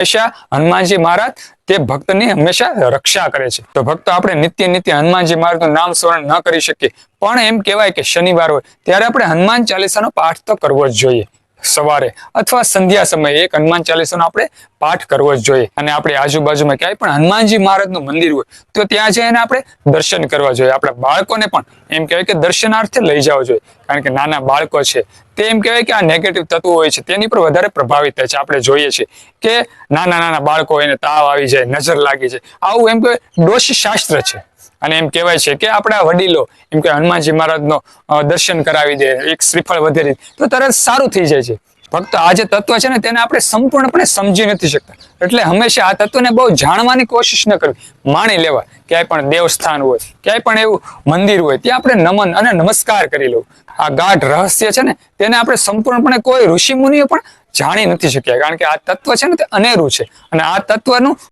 હંમેશા હનુમાનજી મહારાજ તે ભક્તની હંમેશા રક્ષા કરે છે। તો ભક્તો આપણે નિત્ય હનુમાનજી મહારાજનું નામ સ્મરણ ન કરી શકીએ, પણ એમ કહેવાય કે શનિવાર હોય ત્યારે આપણે હનુમાન ચાલીસાનો પાઠ તો કરવો જ જોઈએ। સવારે અથવા સંધ્યા સમયે એક હનુમાન ચાલીસાનો આપણે પાઠ કરવો જ જોઈએ। અને આપણે આજુબાજુમાં ક્યાંય પણ હનુમાનજી મહારાજનું મંદિર હોય તો ત્યાં જઈને આપણે દર્શન કરવા જોઈએ। આપણા બાળકોને પણ એમ કહેવાય કે દર્શનાર્થે લઈ જવા જોઈએ, કારણ કે નાના બાળકો છે તે એમ કહેવાય કે આ નેગેટિવ તત્વો હોય છે તેની પર વધારે પ્રભાવિત થાય છે। આપણે જોઈએ છીએ કે નાના બાળકો એને તાવ આવી જાય, નજર લાગી જાય, આવું એમ કહેવાય દોષ શાસ્ત્ર છે। અને એમ કહેવાય છે કે આપણા વડીલો એમ કે હનુમાનજી મહારાજનો દર્શન કરાવી દે, એક શ્રીફળ વધેરી તો તરત સારું થઈ જાય છે। ફક્ત આ જે તત્વ છે ને તેને આપણે સંપૂર્ણપણે સમજી નથી શકતા, એટલે હંમેશા આ તત્વને બહુ જાણવાની કોશિશ ન કરવી, માણી લેવા। ક્યાંય પણ દેવસ્થાન હોય, ક્યાંય પણ એવું મંદિર હોય ત્યાં આપણે નમન અને નમસ્કાર કરી લેવું। આ ગાઢ રહસ્ય છે ને તેને આપણે સંપૂર્ણપણે કોઈ ઋષિ મુનિઓ પણ જાણી નથી શક્યા, કારણ કે આ તત્વ છે ને તે અનેરું છે અને આ તત્વનું